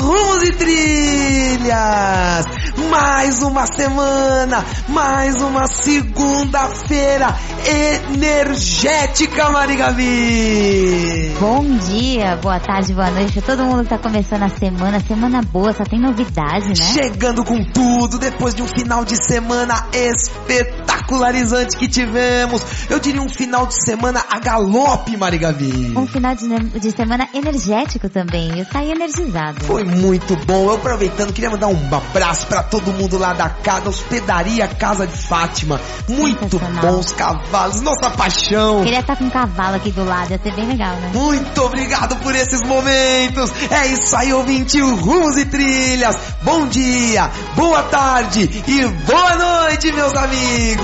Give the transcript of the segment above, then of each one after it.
Rumos e trilhas, mais uma semana, mais uma segunda-feira energética, Mari Gabi. Bom dia, boa tarde, boa noite pra todo mundo que tá começando a semana boa, só tem novidade, né? Chegando com tudo, depois de um final de semana espetacularizante que tivemos, eu diria um final de semana a galope, Mari Gabi. Um final de semana energético também, eu saí energizado. Foi muito bom, eu aproveitando, queria mandar um abraço pra todo mundo lá da casa, Hospedaria Casa de Fátima, muito bons cavalos, nossa paixão. Queria estar com um cavalo aqui do lado, ia ser bem legal, né? Muito obrigado por esses momentos, é isso aí, ouvinte, Rumos e Trilhas, bom dia, boa tarde e boa noite, meus amigos.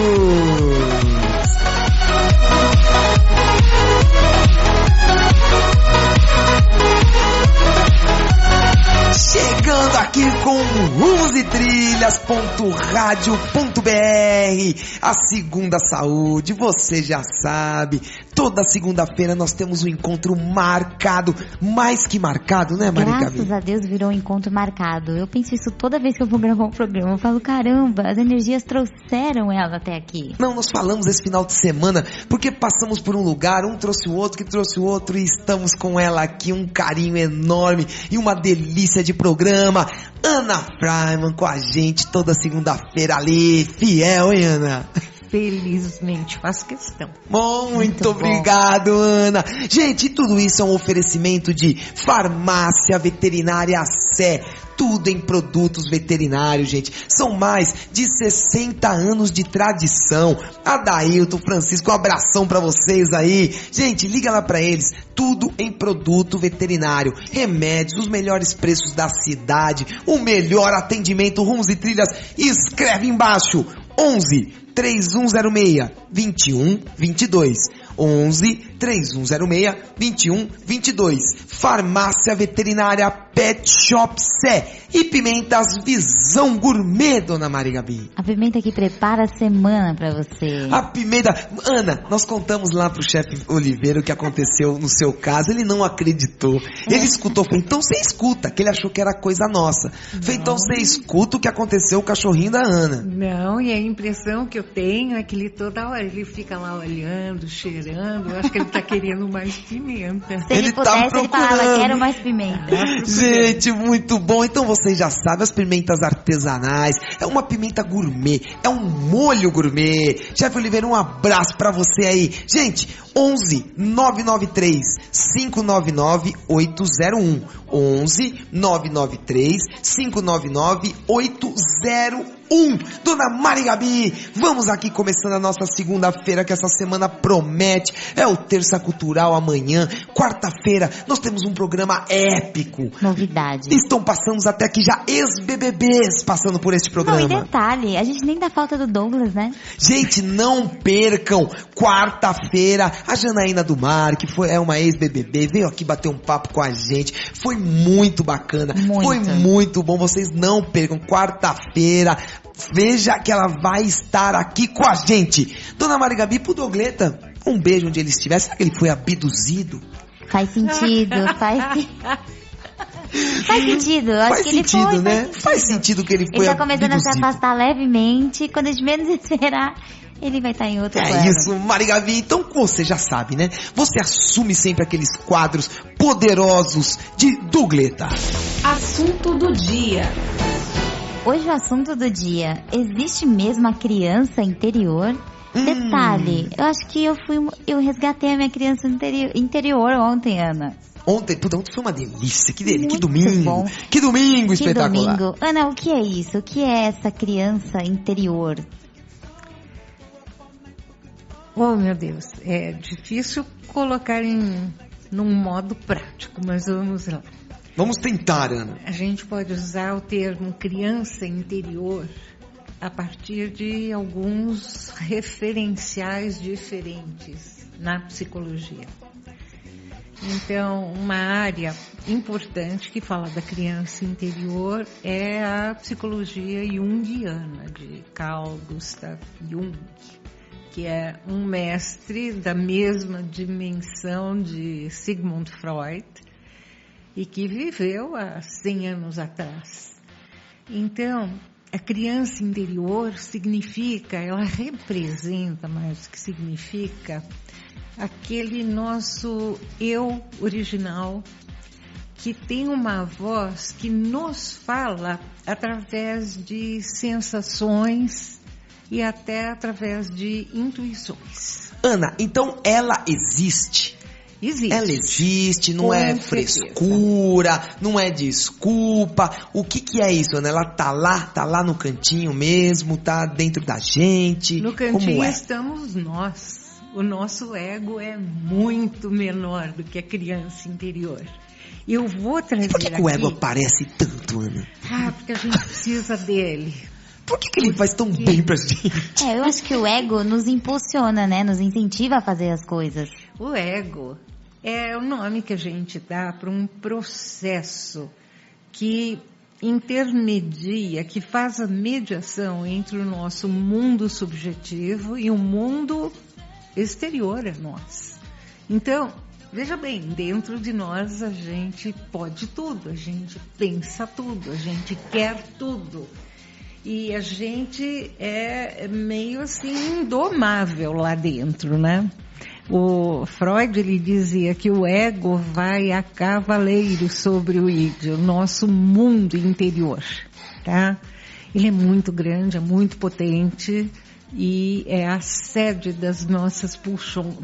Chegando aqui com Rumos e Trilhas.radio.br, a segunda saúde, você já sabe, toda segunda-feira nós temos um encontro marcado, mais que marcado, né, Mari Gabi? Graças a Deus virou um encontro marcado. Eu penso isso toda vez que eu vou gravar um programa, eu falo, caramba, as energias trouxeram ela até aqui. Não, nós falamos esse final de semana, porque passamos por um lugar, um trouxe o outro, que trouxe o outro, e estamos com ela aqui, um carinho enorme e uma delícia de programa. Ana Freiman com a gente toda segunda-feira ali, fiel, hein, Ana? Felizmente, faço questão. Muito obrigado, Ana. Gente, tudo isso é um oferecimento de Farmácia Veterinária Sé. Tudo em produtos veterinários, gente. São mais de 60 anos de tradição. Adailton, Francisco, um abração pra vocês aí. Gente, liga lá pra eles. Tudo em produto veterinário. Remédios, os melhores preços da cidade. O melhor atendimento. Rumos e Trilhas. Escreve embaixo. 11 3106 2122. 11 3106 2122. Farmácia Veterinária Pet Shop Sé e Pimentas Visão Gourmet, dona Mari Gabi. A pimenta que prepara a semana pra você. A pimenta... Ana, nós contamos lá pro chefe Oliveira o que aconteceu no seu caso, ele não acreditou. Ele escutou, falou, então você escuta, que ele achou que era coisa nossa. Falei, então você escuta o que aconteceu com o cachorrinho da Ana. Não, e a impressão que eu tenho é que ele toda hora, ele fica lá olhando, cheirando, eu acho que ele tá querendo mais pimenta. Se ele pudesse, ele falava, quero mais pimenta. Gente, muito bom. Então vocês já sabem, as pimentas artesanais, é uma pimenta gourmet, é um molho gourmet. Chefe Oliveira, um abraço pra você aí. Gente, 11 993 599 801. 11 993 599 801. Dona Mari Gabi, vamos aqui começando a nossa segunda-feira, que essa semana promete. É o Terça Cultural amanhã. Quarta-feira nós temos um programa épico. Novidade. Estão passando até aqui já ex-BBBs passando por este programa. Não, e detalhe, a gente nem dá falta do Douglas, né? Gente, não percam. Quarta-feira, a Janaína do Mar, que é uma ex-BBB, veio aqui bater um papo com a gente. Foi muito bacana. Foi muito bom. Vocês não percam. Quarta-feira, veja que ela vai estar aqui com a gente. Dona Mari Gabi, pro Dougleta, um beijo onde ele estiver. Será que ele foi abduzido? Faz sentido, faz sentido. Acho Faz que sentido, ele foi, né? Faz sentido que ele foi Ele tá começando abduzido. a se afastar levemente. Quando a gente menos esperar, ele vai estar em outro plano. É isso, Mari Gabi. Então você já sabe, né? Você assume sempre aqueles quadros poderosos de Dougleta. Assunto do dia. Hoje o assunto do dia, existe mesmo a criança interior? Detalhe, eu acho que eu resgatei a minha criança interior ontem, Ana. Ontem foi uma delícia, que Muito domingo, bom. que domingo Que espetacular. domingo. Ana, o que é isso? O que é essa criança interior? Oh, meu Deus, é difícil colocar num modo prático, mas vamos lá. Vamos tentar, Ana. A gente pode usar o termo criança interior a partir de alguns referenciais diferentes na psicologia. Então, uma área importante que fala da criança interior é a psicologia junguiana, de Carl Gustav Jung, que é um mestre da mesma dimensão de Sigmund Freud e que viveu há 100 anos atrás. Então, a criança interior significa, ela representa mais do que significa, aquele nosso eu original que tem uma voz que nos fala através de sensações e até através de intuições. Ana, então ela existe? Existe. Ela existe, não é frescura, não é desculpa. O que é isso, Ana? Ela tá lá no cantinho mesmo, tá dentro da gente. No cantinho Como é? estamos nós. O nosso ego é muito menor do que a criança interior. Eu vou trazer Por que o ego aparece tanto, Ana? porque a gente precisa dele. Por que ele faz tão bem pra gente? Eu acho que o ego nos impulsiona, né? Nos incentiva a fazer as coisas. O ego é o nome que a gente dá para um processo que intermedia, que faz a mediação entre o nosso mundo subjetivo e o mundo exterior a nós. Então, veja bem, dentro de nós a gente pode tudo, a gente pensa tudo, a gente quer tudo. E a gente é meio assim indomável lá dentro, né? O Freud, ele dizia que o ego vai a cavaleiro sobre o id, o nosso mundo interior, tá? Ele é muito grande, é muito potente e é a sede das nossas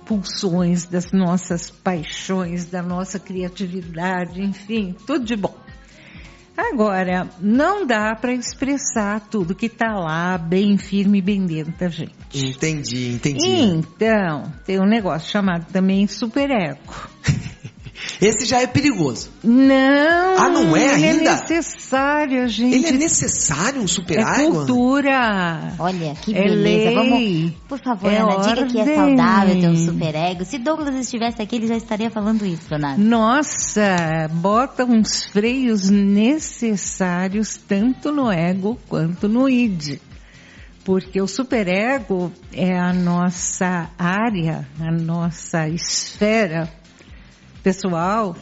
pulsões, das nossas paixões, da nossa criatividade, enfim, tudo de bom. Agora, não dá para expressar tudo que está lá bem firme e bem dentro da gente. Entendi. Então, tem um negócio chamado também superego. Esse já é perigoso. Não, não é ainda? Ele é necessário, gente. Ele é necessário, um superego? É cultura. Olha, que É beleza. lei. Vamos, por favor, Ana, diga que é ordem. saudável ter um superego. Se Douglas estivesse aqui, ele já estaria falando isso, Donato. Nossa, bota uns freios necessários tanto no ego quanto no id. Porque o superego é a nossa área, a nossa esfera pessoal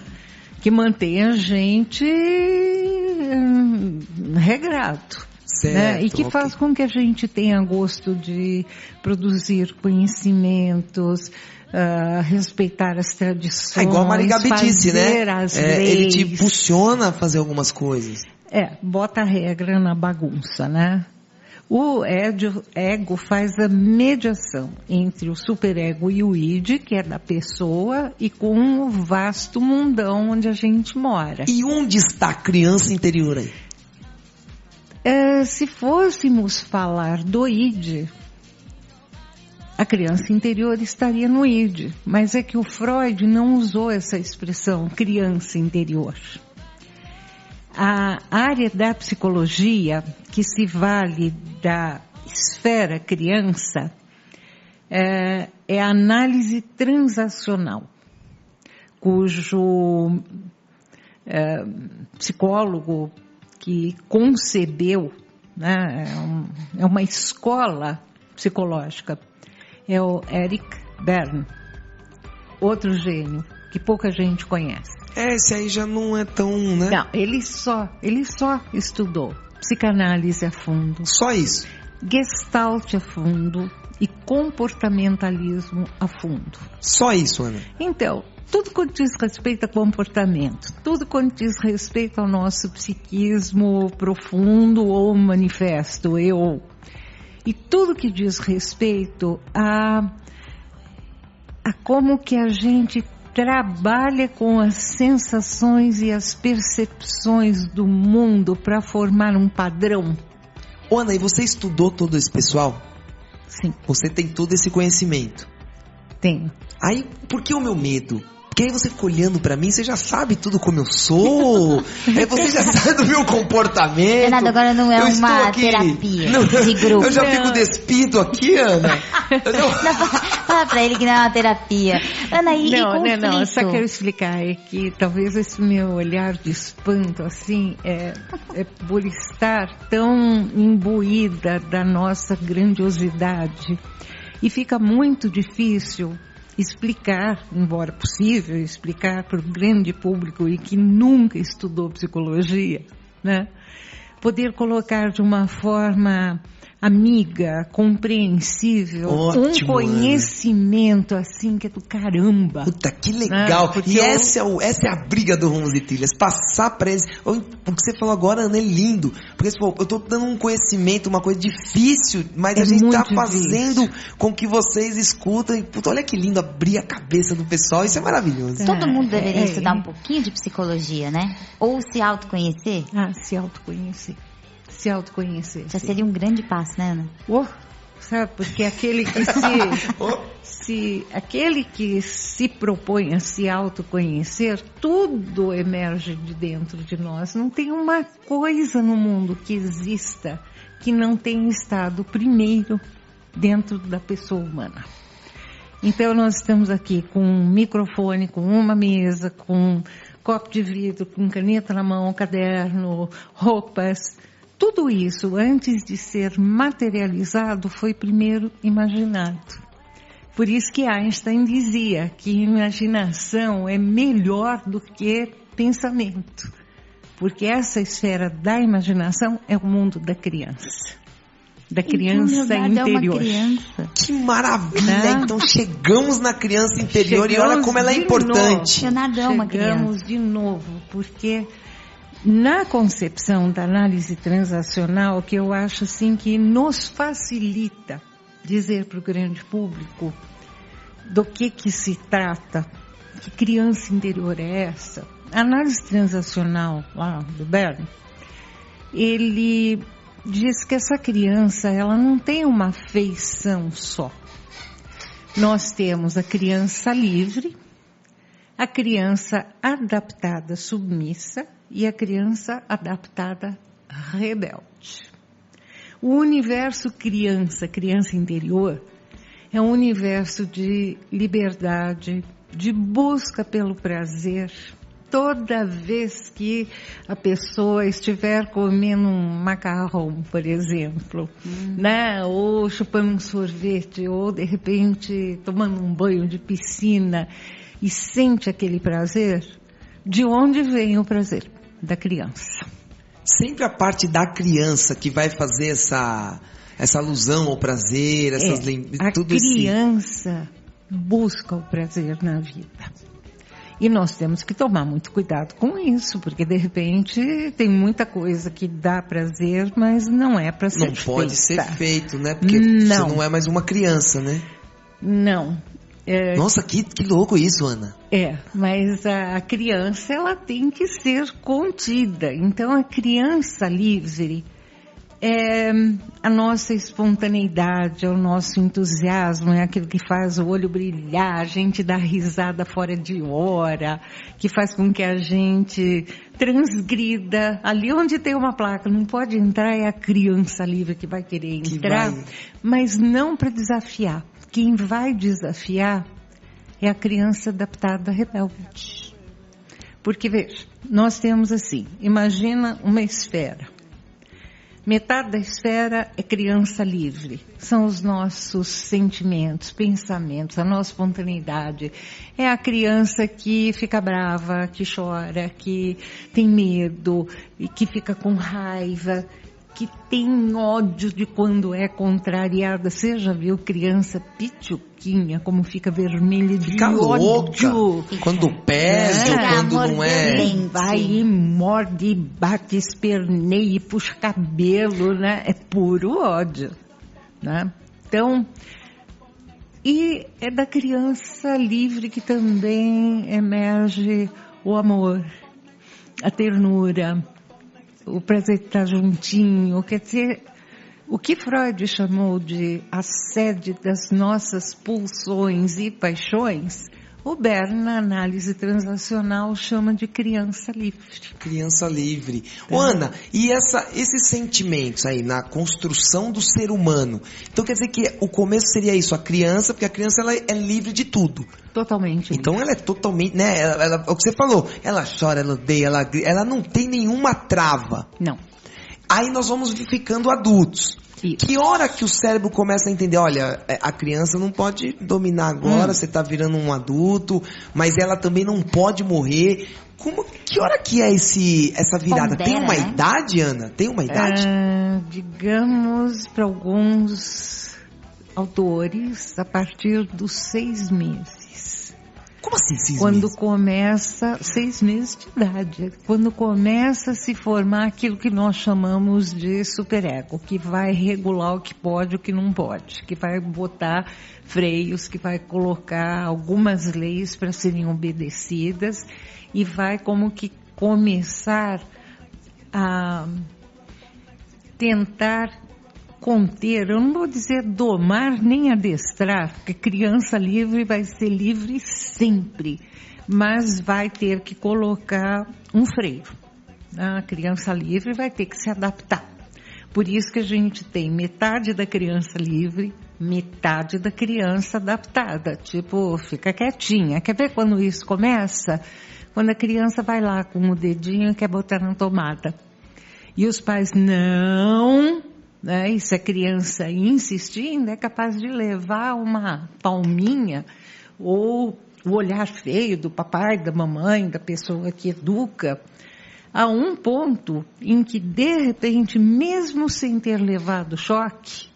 que mantém a gente regrado. Certo, né? E que faz com que a gente tenha gosto de produzir conhecimentos, respeitar as tradições. É igual a Maria Gabi disse, né? As leis. Ele te impulsiona a fazer algumas coisas. Bota a regra na bagunça, né? O ego faz a mediação entre o superego e o id, que é da pessoa, e com o vasto mundão onde a gente mora. E onde está a criança interior aí? Se fôssemos falar do id, a criança interior estaria no id, mas é que o Freud não usou essa expressão, criança interior. A área da psicologia, que se vale da esfera criança, é a análise transacional, cujo psicólogo que concebeu, né, é uma escola psicológica, é o Eric Berne, outro gênio que pouca gente conhece. Esse aí já não é tão, né? Não, ele só estudou psicanálise a fundo. Só isso? Gestalt a fundo e comportamentalismo a fundo. Só isso, Ana? Então, tudo quanto diz respeito a comportamento, tudo quanto diz respeito ao nosso psiquismo profundo ou manifesto, e tudo que diz respeito a como que a gente trabalha com as sensações e as percepções do mundo para formar um padrão. Ana, e você estudou todo esse pessoal? Sim. Você tem todo esse conhecimento? Tenho. Aí, por que o meu medo? Porque aí você fica olhando pra mim, você já sabe tudo como eu sou, aí você já sabe do meu comportamento. Renato, agora não é uma terapia de grupo. Eu já fico despido aqui, Ana. Fala pra ele que não é uma terapia. Ana, e conflito? Não, eu só quero explicar, é que talvez esse meu olhar de espanto, assim, é por estar tão imbuída da nossa grandiosidade. E fica muito difícil explicar, embora possível, explicar para o grande público e que nunca estudou psicologia, né? Poder colocar de uma forma amiga, compreensível, Ótimo, um conhecimento assim que é do caramba. Puta, que legal. Porque E essa é a briga do Rumos e Trilhas. Passar pra eles. O que você falou agora, Ana, é lindo. Porque eu tô dando um conhecimento, uma coisa difícil, mas a gente tá fazendo com que vocês escutem. Puta, olha que lindo abrir a cabeça do pessoal. Isso é maravilhoso. Todo mundo deveria estudar um pouquinho de psicologia, né? Ou se autoconhecer. Se autoconhecer. Se autoconhecer. Já seria um grande passo, né, Ana? Sabe, porque aquele que se propõe a se autoconhecer, tudo emerge de dentro de nós. Não tem uma coisa no mundo que exista que não tenha estado primeiro dentro da pessoa humana. Então nós estamos aqui com um microfone, com uma mesa, com um copo de vidro, com caneta na mão, caderno, roupas. Tudo isso, antes de ser materializado, foi primeiro imaginado. Por isso que Einstein dizia que imaginação é melhor do que pensamento. Porque essa esfera da imaginação é o mundo da criança. Da criança interior. É uma criança. Que maravilha! Então chegamos na criança interior e olha como ela é importante. Leonardo é uma criança. Chegamos de novo, porque na concepção da análise transacional, que eu acho assim que nos facilita dizer para o grande público do que se trata, que criança interior é essa. A análise transacional lá do Bern, ele diz que essa criança, ela não tem uma feição só. Nós temos a criança livre, a criança adaptada submissa e a criança adaptada rebelde. O universo criança interior, é um universo de liberdade, de busca pelo prazer. Toda vez que a pessoa estiver comendo um macarrão, por exemplo, né? Ou chupando um sorvete, ou de repente tomando um banho de piscina e sente aquele prazer, de onde vem o prazer? Da criança. Sempre a parte da criança que vai fazer essa alusão ao prazer, essas tudo isso. A criança busca o prazer na vida. E nós temos que tomar muito cuidado com isso, porque de repente tem muita coisa que dá prazer, mas não é para ser feita. Não pode ser feito, né? Porque você não é mais uma criança, né? Não. Nossa, que louco isso, Ana. Mas a criança, ela tem que ser contida. Então, a criança livre é a nossa espontaneidade, é o nosso entusiasmo, é aquilo que faz o olho brilhar, a gente dá risada fora de hora, que faz com que a gente transgrida. Ali onde tem uma placa, não pode entrar, é a criança livre que vai querer entrar, mas não para desafiar. Quem vai desafiar é a criança adaptada rebelde. Porque, veja, nós temos assim, imagina uma esfera. Metade da esfera é criança livre. São os nossos sentimentos, pensamentos, a nossa espontaneidade. É a criança que fica brava, que chora, que tem medo, e que fica com raiva, que tem ódio de quando é contrariada. Você já viu criança pituquinha, como fica vermelha de ódio? Quando perde ou quando não é. Vai e morde, bate, esperneia e puxa cabelo, né? É puro ódio, né? Então, e é da criança livre que também emerge o amor, a ternura, o prazer de estar juntinho. Quer dizer, o que Freud chamou de a sede das nossas pulsões e paixões, O Bern, na análise transacional, chama de criança livre. Criança livre. Ô, Ana, e esses sentimentos aí na construção do ser humano? Então quer dizer que o começo seria isso, a criança, porque a criança ela é livre de tudo. Totalmente. Então ela é totalmente, né? O que você falou, ela chora, ela odeia, ela não tem nenhuma trava. Não. Aí nós vamos ficando adultos. Isso. Que hora que o cérebro começa a entender, olha, a criança não pode dominar agora, você tá virando um adulto, mas ela também não pode morrer. Que hora que é essa virada? Pondera, Tem uma né? idade, Ana? Tem uma idade? Digamos, para alguns autores, a partir dos 6 meses. Como assim 6 Quando meses? começa, 6 meses de idade, quando começa a se formar aquilo que nós chamamos de superego, que vai regular o que pode e o que não pode, que vai botar freios, que vai colocar algumas leis para serem obedecidas e vai como que começar a tentar conter, eu não vou dizer domar nem adestrar, porque criança livre vai ser livre sempre, mas vai ter que colocar um freio. A criança livre vai ter que se adaptar. Por isso que a gente tem metade da criança livre, metade da criança adaptada. Tipo, fica quietinha. Quer ver quando isso começa? Quando a criança vai lá com o dedinho e quer botar na tomada. E os pais, não... Né? E se a criança insistir, ainda é capaz de levar uma palminha ou o olhar feio do papai, da mamãe, da pessoa que educa, a um ponto em que, de repente, mesmo sem ter levado choque,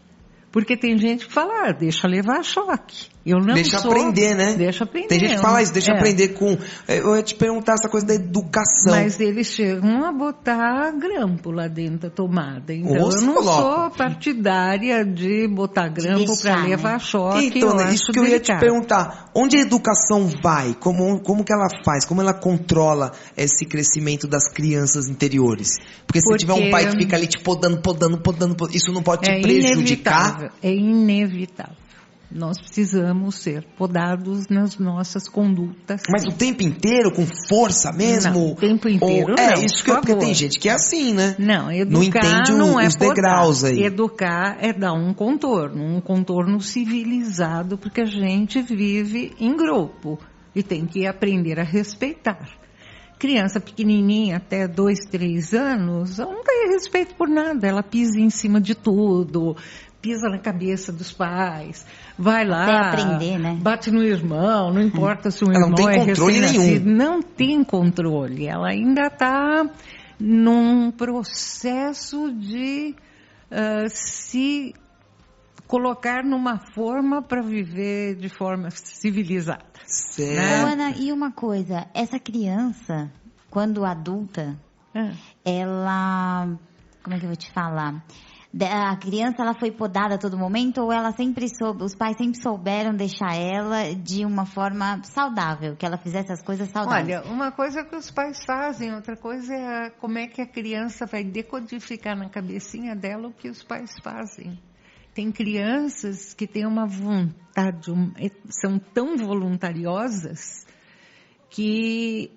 porque tem gente que fala, deixa levar choque. Eu não Deixa sou, aprender, né? Deixa aprender. Tem gente que fala isso, deixa aprender com... Eu ia te perguntar essa coisa da educação. Mas eles chegam a botar grampo lá dentro da tomada. Então Ou eu se não coloca. sou partidária de botar grampo para deixar, levar né? choque. Então, eu isso acho que eu ia te delicado. perguntar. Onde a educação vai? Como que ela faz? Como ela controla esse crescimento das crianças interiores? Porque se tiver um pai que fica ali te podando, isso não pode te prejudicar? É inevitável. Nós precisamos ser podados nas nossas condutas. Mas o tempo inteiro, com força mesmo? Não, o tempo inteiro Ou, não, isso que por porque favor. tem gente que é assim, né? Não, educar não entende não é os degraus podar. aí. Educar é dar um contorno civilizado, porque a gente vive em grupo e tem que aprender a respeitar. Criança pequenininha, até 2, 3 anos, ela não tem respeito por nada, ela pisa em cima de tudo, pisa na cabeça dos pais, vai lá, Até aprender, né? bate no irmão, não importa se o Ela irmão não tem é controle recém-nascido, nenhum. não tem controle, ela ainda está num processo de se colocar numa forma para viver de forma civilizada. Certo. Ô, Ana, e uma coisa, essa criança, quando adulta, ela, como é que eu vou te falar? A criança, ela foi podada a todo momento ou ela sempre os pais sempre souberam deixar ela de uma forma saudável, que ela fizesse as coisas saudáveis? Olha, uma coisa é que os pais fazem, outra coisa é como é que a criança vai decodificar na cabecinha dela o que os pais fazem. Tem crianças que têm uma vontade, são tão voluntariosas que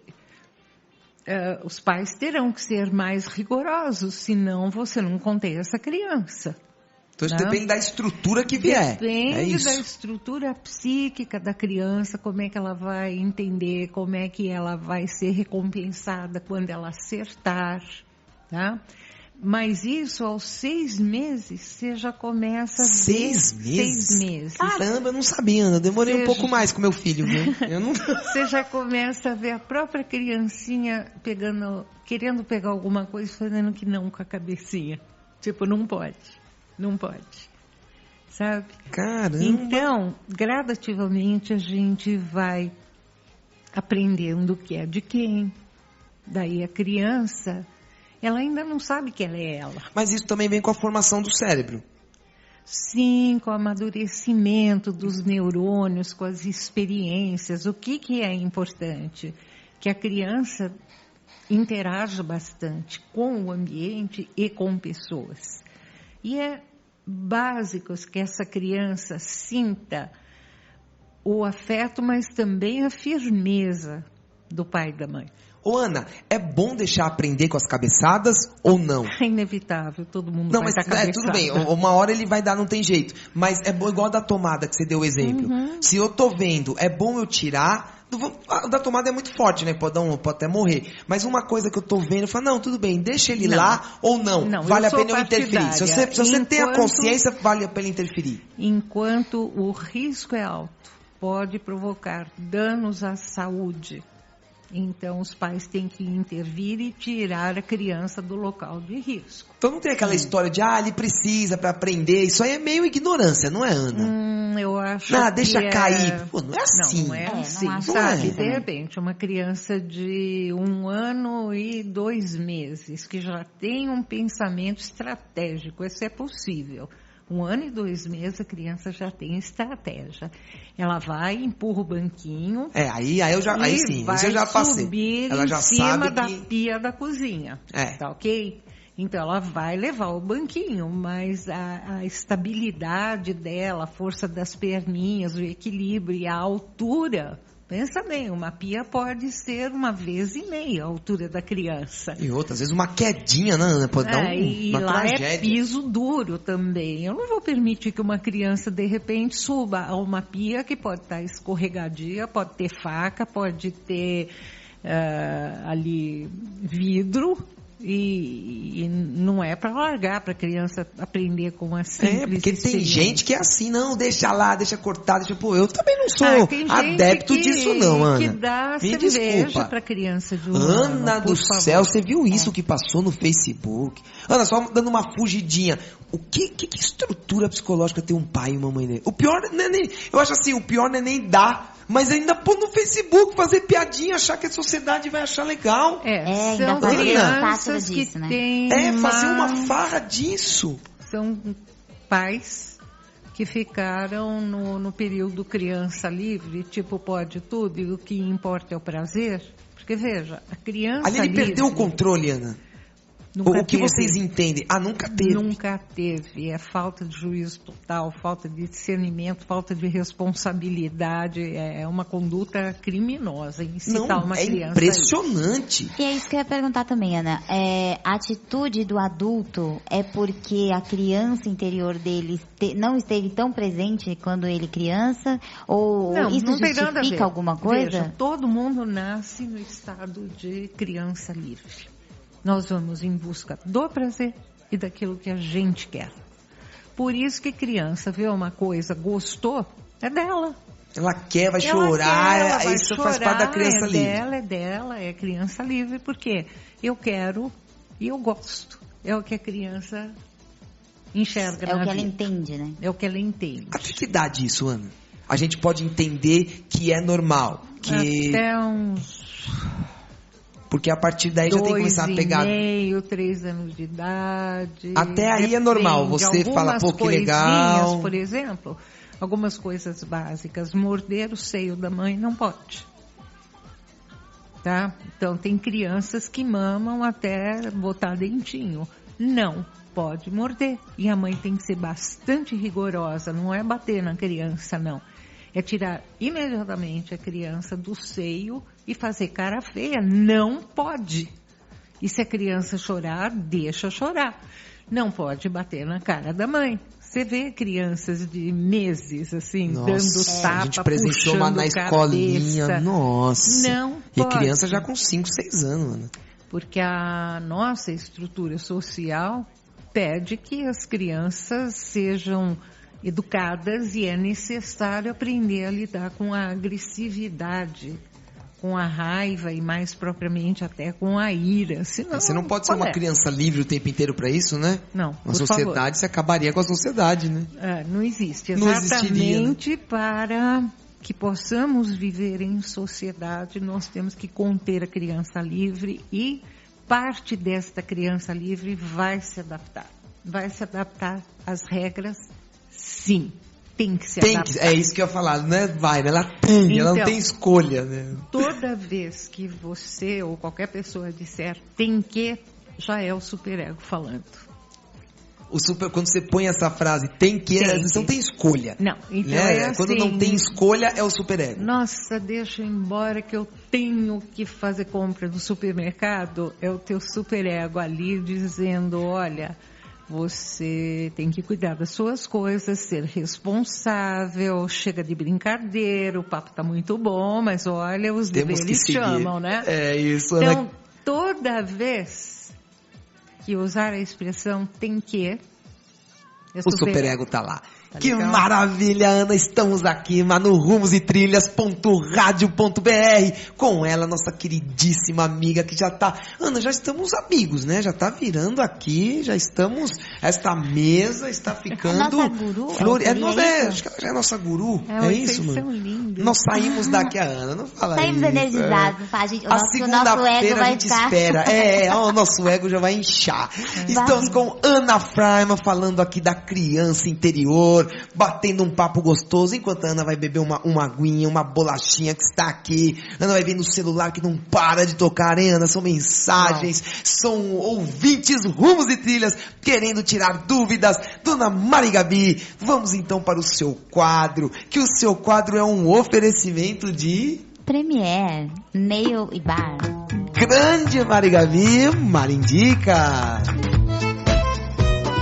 os pais terão que ser mais rigorosos, senão você não contém essa criança. Então isso Não? depende da estrutura que vier. Depende é isso. da estrutura psíquica da criança, como é que ela vai entender, como é que ela vai ser recompensada quando ela acertar, tá? Mas isso, aos 6 meses, você já começa a ver... 6 meses? 6 meses. Caramba, eu não sabia, Ana. Eu demorei um Seja- pouco mais com meu filho, viu? Eu não... Você já começa a ver a própria criancinha querendo pegar alguma coisa e fazendo que não com a cabecinha. Tipo, não pode. Sabe? Caramba. Então, gradativamente a gente vai aprendendo o que é de quem. Daí a criança, ela ainda não sabe que ela é ela. Mas isso também vem com a formação do cérebro. Sim, com o amadurecimento dos neurônios, com as experiências. O que é importante? Que a criança interaja bastante com o ambiente e com pessoas. E é básico que essa criança sinta o afeto, mas também a firmeza do pai e da mãe. Ô, Ana, é bom deixar aprender com as cabeçadas ou não? É inevitável, todo mundo Não, vai mas dar cabeçada. tudo bem, uma hora ele vai dar, não tem jeito. Mas é bom, igual a da tomada que você deu o exemplo. Se eu tô vendo, é bom eu tirar. A da tomada é muito forte, né? Pode até morrer. Mas uma coisa que eu tô vendo, eu falo, não, tudo bem, deixa ele lá ou não. Vale a pena eu interferir. Se você tem a consciência, vale a pena interferir. Enquanto o risco é alto, pode provocar danos à saúde. Então, os pais têm que intervir e tirar a criança do local de risco. Então não tem aquela história de, ele precisa para aprender. Isso aí é meio ignorância, não é, Ana? Eu acho deixa que cair. Pô, não é assim. Não é assim, não sabe? é. De repente, uma criança de 1 ano e 2 meses, que já tem um pensamento estratégico, isso é possível. 1 ano e 2 meses, a criança já tem estratégia. Ela vai, empurra o banquinho. Aí eu já passei. Subir ela já em cima sabe da que... pia da cozinha. Tá ok? Então, ela vai levar o banquinho, mas a estabilidade dela, a força das perninhas, o equilíbrio e a altura... Pensa bem, uma pia pode ser 1,5 vezes a altura da criança. E outras vezes uma quedinha, né? Pode dar e uma lá tragédia. É piso duro também. Eu não vou permitir que uma criança, de repente, suba a uma pia que pode estar escorregadia, pode ter faca, pode ter ali vidro. E não é para largar, para a criança aprender com a simples. Porque tem gente que é assim, não, deixa lá, deixa cortar, eu também não sou adepto disso não, Ana. Que dá cerveja para criança de 1 ano. Ana do céu, você viu isso que passou no Facebook? Ana, só dando uma fugidinha. Que estrutura psicológica tem um pai e uma mãe dele? O pior não é nem, eu acho assim, o pior não é nem dar, mas ainda pôr no Facebook, fazer piadinha, achar que a sociedade vai achar legal. São crianças que disso, né? têm fazer uma farra disso. São pais que ficaram no período criança livre, tipo pode tudo e o que importa é o prazer. Porque veja, a criança ali ele perdeu o controle, Ana. O que vocês entendem? Nunca teve. Nunca teve. É falta de juízo total, falta de discernimento, falta de responsabilidade. É uma conduta criminosa incitar uma criança. É impressionante. E é isso que eu ia perguntar também, Ana. A atitude do adulto é porque a criança interior dele não esteve tão presente quando ele criança? Ou isso não tem nada a ver. justifica alguma coisa? Veja, todo mundo nasce no estado de criança livre. Nós vamos em busca do prazer e daquilo que a gente quer. Por isso que criança vê uma coisa, gostou, é dela. Ela quer, vai chorar, isso faz parte da criança livre. É dela, é criança livre, porque eu quero e eu gosto. É o que a criança enxerga na vida. É o que ela entende, né? É o que ela entende. A que idade isso, Ana? A gente pode entender que é normal. Até uns... Porque a partir daí já tem que começar a pegar... 2,5, 3 anos de idade. Até aí é normal, você fala, pô, que legal. Por exemplo, algumas coisas básicas. Morder o seio da mãe não pode. Tá? Então, tem crianças que mamam até botar dentinho. Não pode morder. E a mãe tem que ser bastante rigorosa. Não é bater na criança, não. É tirar imediatamente a criança do seio e fazer cara feia. Não pode. E se a criança chorar, deixa chorar. Não pode bater na cara da mãe. Você vê crianças de meses, assim, dando tapa, a gente presenciou uma na escolinha. Cabeça. Nossa. Não e pode. criança já com 5, 6 anos, Ana. Porque a nossa estrutura social pede que as crianças sejam educadas e é necessário aprender a lidar com a agressividade, com a raiva e mais propriamente até com a ira. Senão, você não pode ser uma criança livre o tempo inteiro para isso, né? Não, a sociedade, você acabaria com a sociedade, né? Não existe. Não Exatamente, existiria, né? Para que possamos viver em sociedade, nós temos que conter a criança livre e parte desta criança livre vai se adaptar. Vai se adaptar às regras. Sim, tem que se adaptar. É isso que eu ia falar, não é ela tem, ela não tem escolha, né? Toda vez que você ou qualquer pessoa disser tem que, já é o superego falando. quando você põe essa frase, tem que, às vezes não tem escolha. Não, então né? assim, quando não tem escolha, é o superego. Nossa, deixa embora que eu tenho que fazer compra no supermercado, é o teu superego ali dizendo, olha, você tem que cuidar das suas coisas, ser responsável, chega de brincadeira, o papo tá muito bom, mas olha, os deveres chamam, né? É isso. Então, toda vez que usar a expressão tem que, o superego tá lá. Tá que legal? Maravilha, Ana, estamos aqui no rumositrilhas.radio.br com ela, nossa queridíssima amiga que já tá, Ana, já estamos amigos, né? Já tá virando aqui, já estamos, esta mesa está ficando nossa guru, acho que ela já é nossa guru, é isso, mano? Lindos. Nós saímos daqui, a Ana, não fala Saímos isso. energizados, A nosso ego segunda-feira a vai gente ficar... espera. O nosso ego já vai inchar. Estamos com Ana Freiman falando aqui da criança interior, batendo um papo gostoso, enquanto a Ana vai beber uma aguinha, uma bolachinha que está aqui. Ana vai ver no celular que não para de tocar, hein, Ana? São mensagens, são ouvintes, rumos e trilhas, querendo tirar dúvidas. Dona Mari Gabi, vamos então para o seu quadro, que o seu quadro é um oferecimento de... Premier, Nail e Bar. Grande Mari Gabi, Mari indica.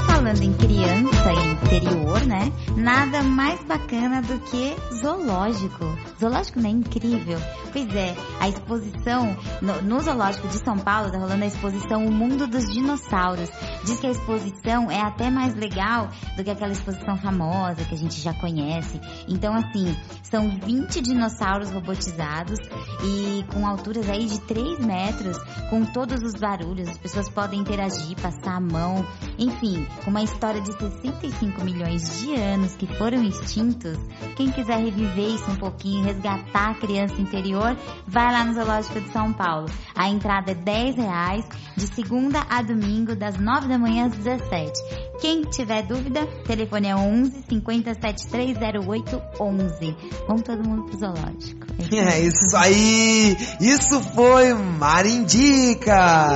Falando em criança e interior, né? Nada mais bacana do que zoológico. Zoológico não é incrível? Pois é, a exposição no Zoológico de São Paulo tá rolando a exposição O Mundo dos Dinossauros. Diz que a exposição é até mais legal do que aquela exposição famosa que a gente já conhece. Então, assim, são 20 dinossauros robotizados e com alturas aí de 3 metros, com todos os barulhos. As pessoas podem interagir, passar a mão, enfim, uma história de 65 milhões de anos que foram extintos. Quem quiser reviver isso um pouquinho, resgatar a criança interior, vai lá no Zoológico de São Paulo. A entrada é R$10, de segunda a domingo, das 9 da manhã às 17. Quem tiver dúvida, telefone é 11 57 308 11. Vamos todo mundo pro Zoológico. É isso aí! Isso foi Mari Indica!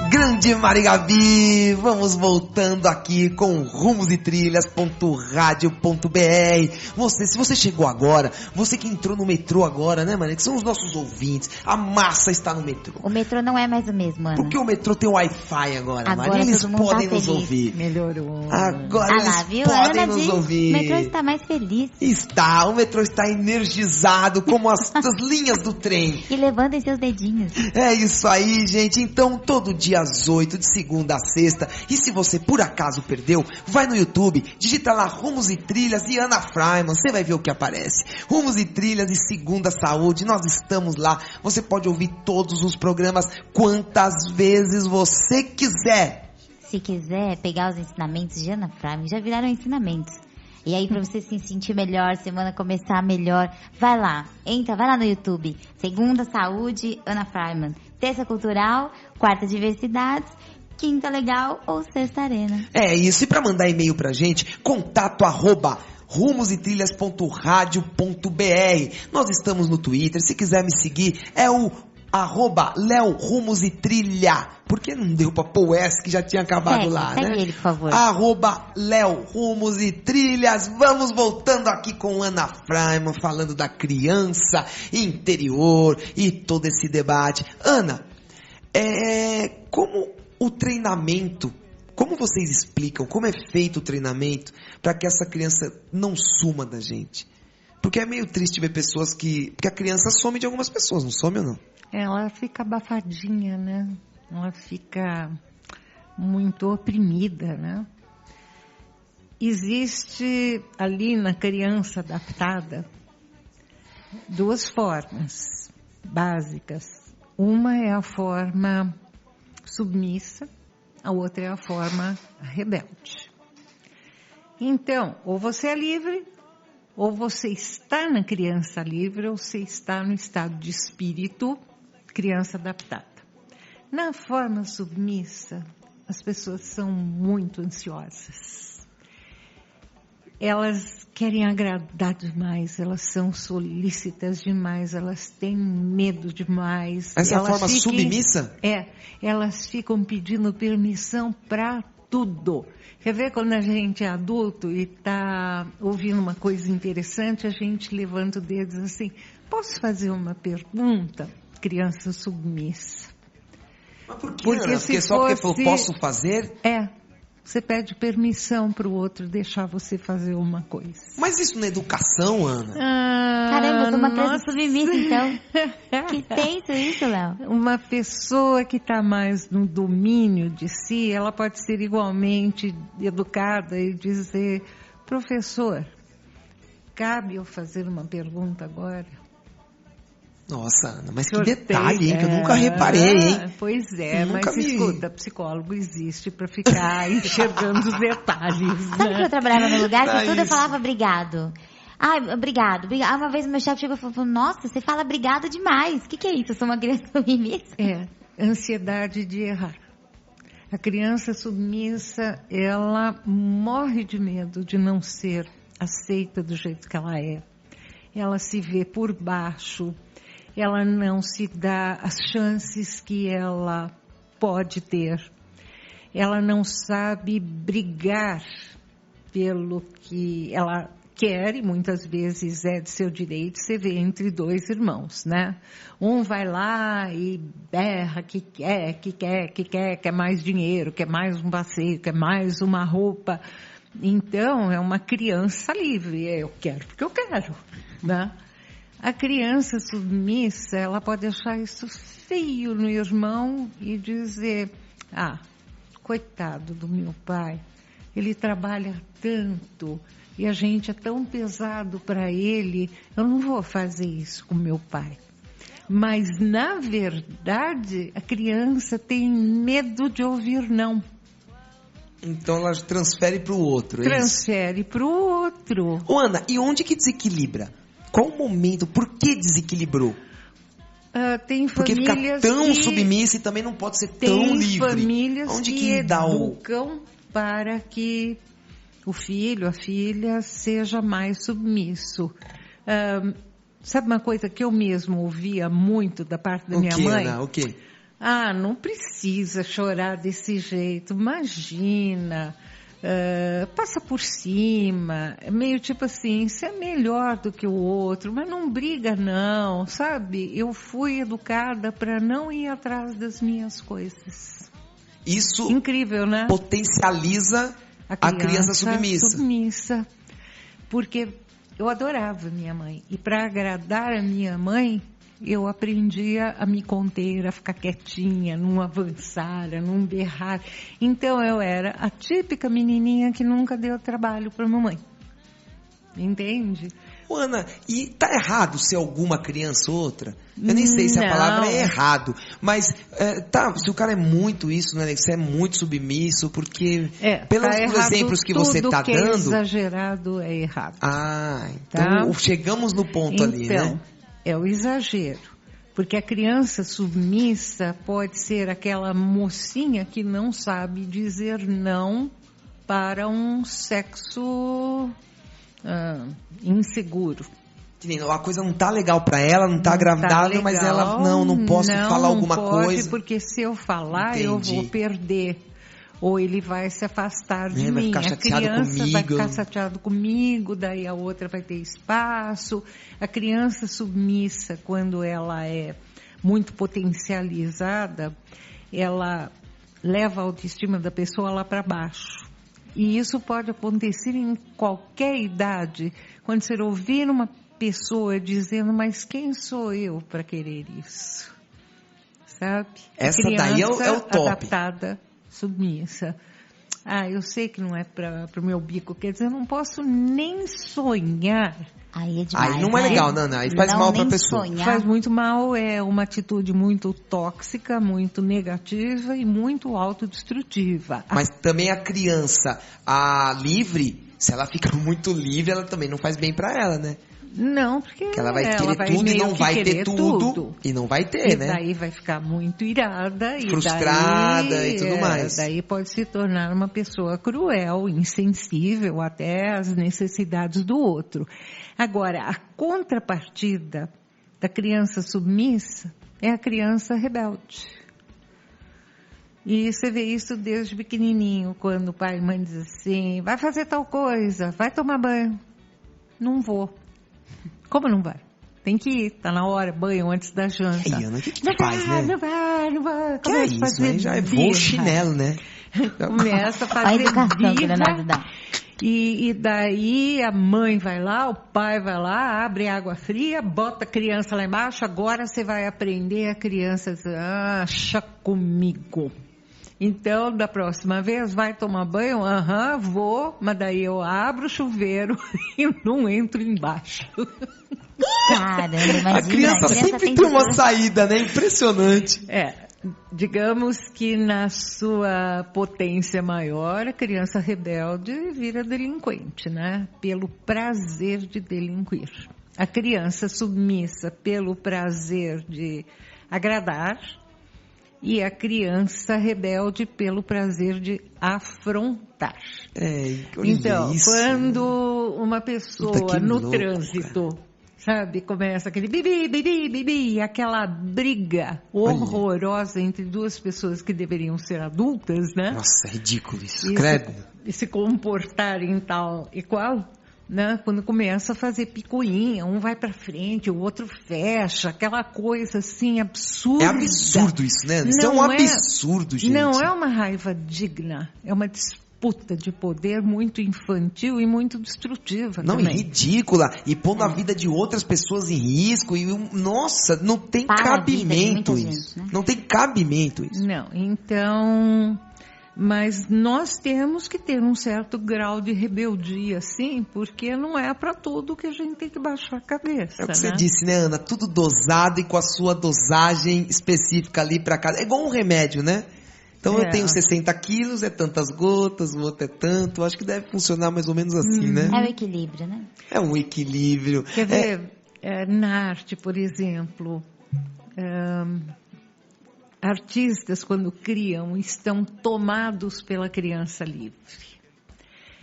Grande Mari Gabi, vamos voltando aqui com rumositrilhas.radio.br. Se você chegou agora, você que entrou no metrô agora, né, Mari, que são os nossos ouvintes, a massa está no metrô. O metrô não é mais o mesmo, Ana. Porque o metrô tem Wi-Fi agora, Mari, eles todo mundo podem tá nos feliz. ouvir. Melhorou. Agora eles lá, viu? podem Ana nos ouvir. O metrô está mais feliz. Está, o metrô está energizado como as linhas do trem. E levantem seus dedinhos. É isso aí, gente. Então, todo dia às 8, de segunda a sexta. E se você por acaso perdeu, vai no YouTube, digita lá Rumos e Trilhas e Ana Freiman, você vai ver o que aparece. Rumos e Trilhas e Segunda Saúde, nós estamos lá. Você pode ouvir todos os programas quantas vezes você quiser. Se quiser pegar os ensinamentos de Ana Freiman, já viraram ensinamentos. E aí, pra você se sentir melhor, semana começar melhor, vai lá, vai lá no YouTube. Segunda Saúde, Ana Freiman. Terça Cultural, quarta Diversidades, quinta Legal ou sexta Arena. É isso, e pra mandar e-mail pra gente, contato@rumositrilhas.radio.br. Nós estamos no Twitter, se quiser me seguir, é o @LeoRumosItrilha. Por que não deu pra pôr o S que já tinha acabado lá, segue né? ele, por favor. @LeoRumosItrilhas. Vamos voltando aqui com Ana Freiman, falando da criança interior e todo esse debate. Ana, como o treinamento, como vocês explicam, como é feito o treinamento para que essa criança não suma da gente? Porque é meio triste ver pessoas porque a criança some de algumas pessoas, não some ou não? Ela fica abafadinha, né? Ela fica muito oprimida, né? Existe ali na criança adaptada 2 formas básicas. Uma é a forma submissa, a outra é a forma rebelde. Então, ou você é livre, ou você está na criança livre, ou você está no estado de espírito criança adaptada. Na forma submissa, as pessoas são muito ansiosas. elas querem agradar demais, elas são solícitas demais, elas têm medo demais. Essa é a elas forma submissa? Elas ficam pedindo permissão para tudo. Quer ver quando a gente é adulto e está ouvindo uma coisa interessante, a gente levanta o dedo e diz assim, posso fazer uma pergunta? Criança submissa. Mas por quê, Ana? Porque só porque falou, posso fazer? Você pede permissão para o outro deixar você fazer uma coisa. Mas isso na educação, Ana? Caramba, eu sou uma criança submissa, então. Que tenso isso, Léo. Uma pessoa que está mais no domínio de si, ela pode ser igualmente educada e dizer, professor, cabe eu fazer uma pergunta agora? Nossa, Ana, mas que detalhe, hein? Que eu nunca reparei, hein? Pois é, mas escuta, psicólogo existe para ficar enxergando os detalhes. Sabe que eu trabalhava num lugar que tudo eu falava obrigado. Obrigado. Uma vez o meu chefe chegou e falou, nossa, você fala obrigado demais. O que é isso? Eu sou uma criança submissa? Ansiedade de errar. A criança submissa, ela morre de medo de não ser aceita do jeito que ela é. Ela se vê por baixo. Ela não se dá as chances que ela pode ter. Ela não sabe brigar pelo que ela quer, e muitas vezes é de seu direito. Você vê entre dois irmãos, né? Um vai lá e berra que quer mais dinheiro, quer mais um passeio, quer mais uma roupa. Então, é uma criança livre. Eu quero porque eu quero, né? A criança submissa, ela pode achar isso feio no irmão e dizer, coitado do meu pai, ele trabalha tanto e a gente é tão pesado para ele, eu não vou fazer isso com meu pai. Mas, na verdade, a criança tem medo de ouvir não. Então ela transfere para o outro, Transfere para o outro. Ana, e onde que desequilibra? Qual o momento? Por que desequilibrou? Tem porque famílias fica tão que submissa e também não pode ser tão livre. Tem famílias onde que dá educam para que o filho, a filha, seja mais submisso. Sabe uma coisa que eu mesmo ouvia muito da parte da minha mãe? Ana? O quê? Não precisa chorar desse jeito, imagina... passa por cima, é meio tipo assim, você é melhor do que o outro, mas não briga não, sabe? Eu fui educada para não ir atrás das minhas coisas. Isso incrível, né? Potencializa a criança submissa. Porque eu adorava minha mãe, e para agradar a minha mãe, eu aprendia a me conter, a ficar quietinha, não avançar, a não berrar. Então eu era a típica menininha que nunca deu trabalho para a mamãe. Entende? Ana, e tá errado ser alguma criança ou outra? Eu nem sei se a palavra é errado, mas se o cara é muito isso, né? Você é muito submisso, porque pelos exemplos que você tá dando... Tudo que é exagerado é errado. Então chegamos no ponto ali, né? É o exagero, porque a criança submissa pode ser aquela mocinha que não sabe dizer não para um sexo inseguro. A coisa não tá legal para ela, não tá agradável, mas ela não posso falar alguma coisa. Porque se eu falar, eu vou perder. Ou ele vai se afastar de mim. Vai ficar chateado comigo. Vai ficar chateado comigo, daí a outra vai ter espaço. A criança submissa, quando ela é muito potencializada, ela leva a autoestima da pessoa lá para baixo. E isso pode acontecer em qualquer idade. Quando você ouvir uma pessoa dizendo, mas quem sou eu para querer isso? Sabe? Essa daí é o top. Adaptada, submissa. Eu sei que não é para o meu bico, quer dizer, eu não posso nem sonhar. Aí é demais, aí não é legal, Nana, aí faz mal para a pessoa. Sonhar. Faz muito mal, é uma atitude muito tóxica, muito negativa e muito autodestrutiva. Mas também a criança, livre, se ela fica muito livre, ela também não faz bem para ela, né? Não, porque ela vai querer tudo e não vai ter tudo. E não vai ter, né? Daí vai ficar muito irada. Frustrada e tudo mais. Daí pode se tornar uma pessoa cruel, insensível até às necessidades do outro. Agora, a contrapartida da criança submissa é a criança rebelde. E você vê isso desde pequenininho, quando o pai e a mãe dizem assim, vai fazer tal coisa, vai tomar banho. Não vou. Como não vai? Tem que ir, tá na hora, banho antes da janta. E aí, Ana, o que faz, né? Não vai. Que é isso, né? Já voa o chinelo, né? Começa a fazer a educação que Leonardo dá. E daí a mãe vai lá, o pai vai lá, abre água fria, bota a criança lá embaixo, agora você vai aprender. A criança diz, acha comigo. Então, da próxima vez, vai tomar banho? Vou, mas daí eu abro o chuveiro e não entro embaixo. Caramba, imagina. A criança sempre tem uma saída, né? Impressionante. Digamos que na sua potência maior, a criança rebelde vira delinquente, né? Pelo prazer de delinquir. A criança submissa pelo prazer de agradar e a criança rebelde pelo prazer de afrontar. Então, isso, quando uma pessoa no louco, trânsito... Cara. Sabe, começa aquele bibi, aquela briga horrorosa entre duas pessoas que deveriam ser adultas, né? Nossa, é ridículo isso, credo. E se comportarem tal e qual, né? Quando começa a fazer picuinha, um vai pra frente, o outro fecha, aquela coisa assim absurda. É absurdo isso, né? Isso é um absurdo, gente. Não é uma raiva digna, é uma disputa de poder muito infantil e muito destrutiva. Não, também. É ridícula. E pondo a vida de outras pessoas em risco. E, nossa, não tem cabimento isso. Gente, né? Não tem cabimento isso. Não, então... Mas nós temos que ter um certo grau de rebeldia, sim, porque não é para tudo que a gente tem que baixar a cabeça. É o que né? você disse, né, Ana? Tudo dosado e com a sua dosagem específica ali para cada... É igual um remédio, né? Então eu tenho 60 quilos, é tantas gotas, o outro é tanto. Acho que deve funcionar mais ou menos assim, né? É o equilíbrio, né? É um equilíbrio. Quer ver, na arte, por exemplo, artistas quando criam estão tomados pela criança livre.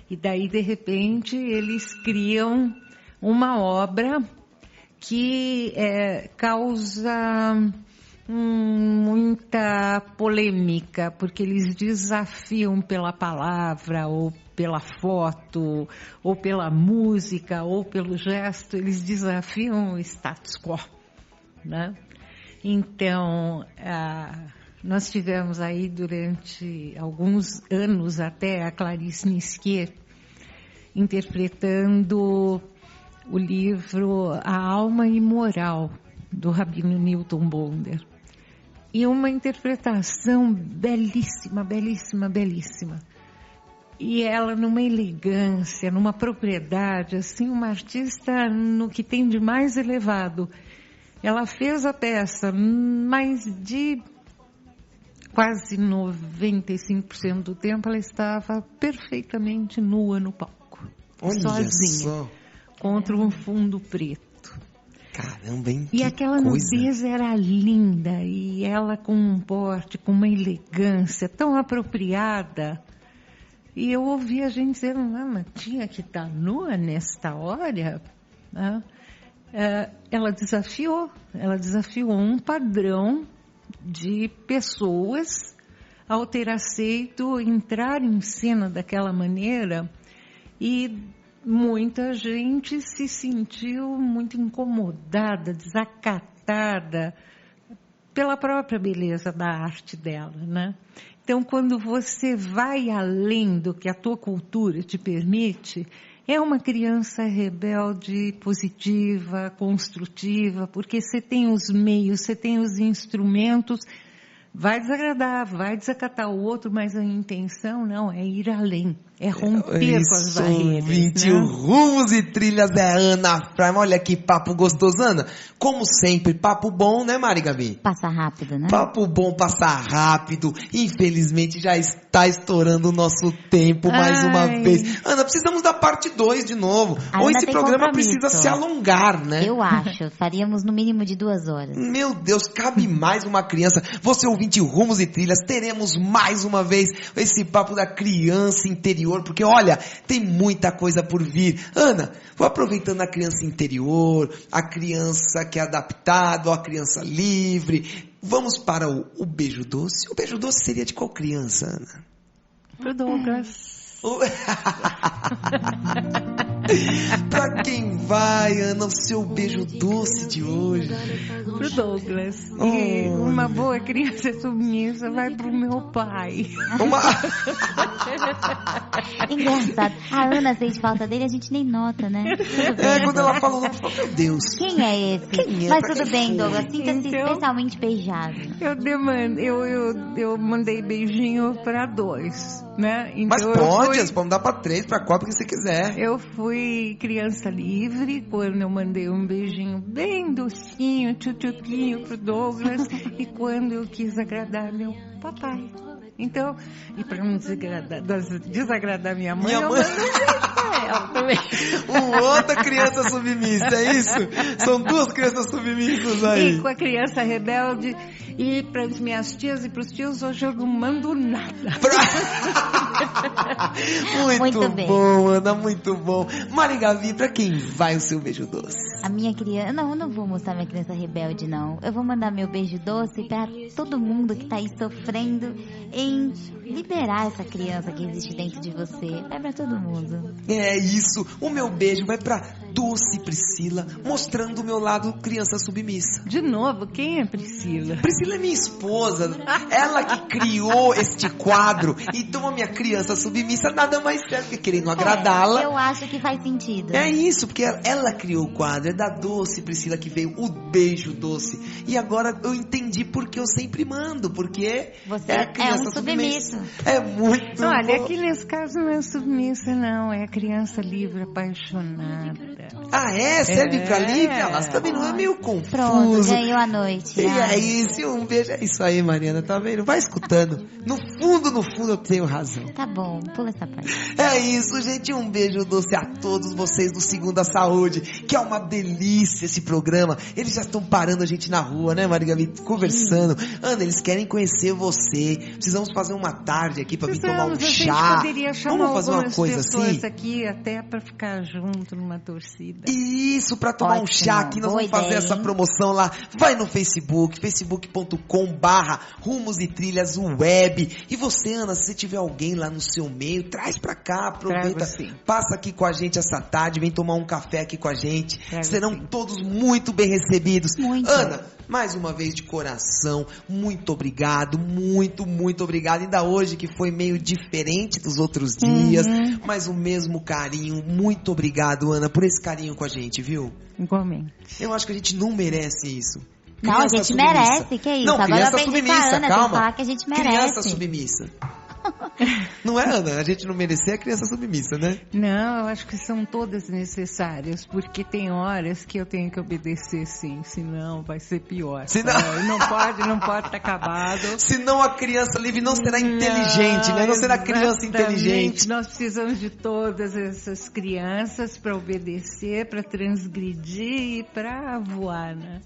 E daí, de repente, eles criam uma obra que causa... muita polêmica, porque eles desafiam pela palavra, ou pela foto, ou pela música, ou pelo gesto, eles desafiam o status quo, né? Então, nós tivemos aí durante alguns anos até a Clarice Nisquier interpretando o livro A Alma Imoral, do Rabino Newton Bonder. E uma interpretação belíssima, belíssima, belíssima. E ela numa elegância, numa propriedade, assim, uma artista no que tem de mais elevado. Ela fez a peça, mas de quase 95% do tempo ela estava perfeitamente nua no palco. Olha sozinha, só. Contra um fundo preto. Caramba, hein? E aquela nudez era linda, e ela com um porte, com uma elegância tão apropriada. E eu ouvi a gente dizer, mas tinha que estar nua nesta hora? Ela desafiou um padrão de pessoas ao ter aceito entrar em cena daquela maneira, e muita gente se sentiu muito incomodada, desacatada pela própria beleza da arte dela, né? Então, quando você vai além do que a tua cultura te permite, é uma criança rebelde, positiva, construtiva, porque você tem os meios, você tem os instrumentos vai desagradar, vai desacatar o outro, mas a intenção não é ir além, é romper com as barreiras. 21 rumos e trilhas é Ana Prime. Olha que papo gostoso, Ana. Como sempre, papo bom, né, Mari Gabi? Passa rápido, né? Papo bom, passa rápido. Infelizmente já está estourando o nosso tempo mais uma vez. Ana, precisamos da parte 2 de novo. Ou esse programa precisa se alongar, né? Eu acho. Faríamos no mínimo de 2 horas. Meu Deus, cabe mais uma criança. Você ouvinte Rumos e Trilhas, teremos mais uma vez esse papo da criança interior, porque olha, tem muita coisa por vir. Ana, vou aproveitando a criança interior, a criança que é adaptada, a criança livre. Vamos para o beijo doce. O beijo doce seria de qual criança, Ana? Pro Douglas. Pra quem vai, Ana, o seu beijo doce de hoje? Pro Douglas. E uma boa criança submissa vai pro meu pai. Engraçado. A Ana sente falta dele, a gente nem nota, né? Quando ela falou, meu Deus. Quem é esse? Mas tudo bem, Douglas. Sinta-se especialmente beijado. Eu mandei beijinho pra 2, né? Então, mas pode, você pode dar pra 3, pra 4, o que você quiser. Eu fui criança livre quando eu mandei um beijinho bem docinho, tchutchuquinho pro Douglas e quando eu quis agradar meu papai. Então, e para não desagradar minha mãe, eu mandei um beijo pra ela também. Outra criança submissa, é isso? São 2 crianças submissas aí. E com a criança rebelde, e para as minhas tias e para os tios, hoje eu não mando nada. Muito bom, Ana, muito bom. Mari Gabi, pra quem vai o seu beijo doce? A minha criança... Não, eu não vou mostrar minha criança rebelde, não. Eu vou mandar meu beijo doce pra todo mundo que tá aí sofrendo em liberar essa criança que existe dentro de você. Vai pra todo mundo. É isso. O meu beijo vai pra Doce Priscila, mostrando o meu lado criança submissa. De novo, quem é Priscila? Priscila é minha esposa. Ela que criou este quadro. Então a minha criança submissa nada mais certo que querendo agradá-la. Eu acho que faz sentido. É isso, porque ela criou o quadro. É da Doce Priscila que veio o beijo doce. E agora eu entendi porque eu sempre mando. Porque você é a criança um submisso. É muito Olha, bom. aqui nesse caso não é submissa, não. É criança livre, apaixonada. Ah, é? Serve pra livre? Ela também não é meio confuso. Pronto, ganhou a noite. E é isso, um beijo. É isso aí, Mariana, tá vendo? Vai escutando. No fundo, eu tenho razão. Tá bom, pula essa parte. É isso, gente. Um beijo doce a todos vocês do Segunda Saúde, que é uma delícia esse programa. Eles já estão parando a gente na rua, né, Maria Gabi? Conversando. Ana, eles querem conhecer você. Precisamos fazer uma tarde aqui pra vir tomar um chá. Poderia chamar vamos fazer uma coisa assim? Aqui até pra ficar junto numa torcida. Isso, pra tomar um chá aqui. Nós vamos fazer essa promoção lá. Vai no Facebook, facebook.com/Rumos e Trilhas Web. E você, Ana, se você tiver alguém lá no seu meio, traz pra cá, aproveita, passa aqui com a gente essa tarde, vem tomar um café aqui com a gente. Serão todos muito bem recebidos. Muito. Ana, mais uma vez de coração, muito obrigado, muito obrigado. Ainda hoje que foi meio diferente dos outros dias, mas o mesmo carinho. Muito obrigado, Ana, por esse carinho com a gente, viu? Igualmente. Eu acho que a gente não merece isso. Não, a gente merece, que é isso? Não, agora criança eu submissa, a Ana, calma. tem que falar que a gente merece. Criança submissa. Não é, Ana? A gente não merecer a criança submissa, né? Não, eu acho que são todas necessárias, porque tem horas que eu tenho que obedecer sim, senão vai ser pior. Senão... Não pode estar acabado. Senão a criança livre não será inteligente, né? Não será criança inteligente. Nós precisamos de todas essas crianças para obedecer, para transgredir e para voar, né?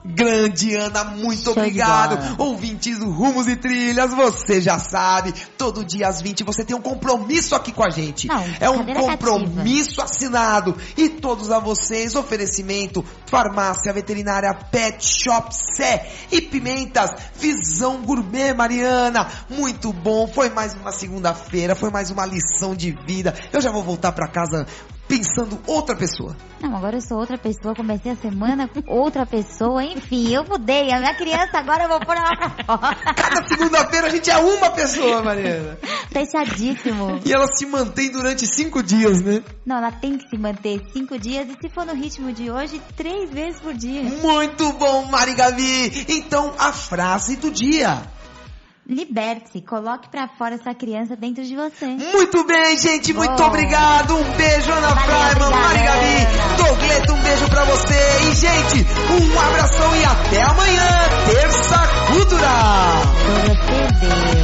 Grande Ana, muito obrigado. Ouvintes do Rumos e Trilhas, você já sabe, todo dia às 20 você tem um compromisso aqui com a gente. Não, é um compromisso assinado. E todos a vocês, oferecimento, farmácia veterinária Pet Shop Sé e Pimentas, Visão Gourmet, Mariana. Muito bom, foi mais uma segunda-feira, foi mais uma lição de vida. Eu já vou voltar pra casa pensando outra pessoa. Não, agora eu sou outra pessoa, comecei a semana com outra pessoa, enfim, eu mudei. A minha criança agora eu vou pôr ela pra fora. Cada segunda-feira a gente é uma pessoa, Mariana. Fechadíssimo. E ela se mantém durante 5 dias, né? Não, ela tem que se manter 5 dias e se for no ritmo de hoje, 3 vezes por dia. Muito bom, Mari Gabi. Então, a frase do dia. liberte-se, coloque pra fora essa criança dentro de você. Muito bem, gente, muito Boa. obrigado. Um beijo, Ana Freiman, Mari Gabi, Dougleto, um beijo pra você. E, gente, um abração e até amanhã, Terça Cultural. Douglas TV.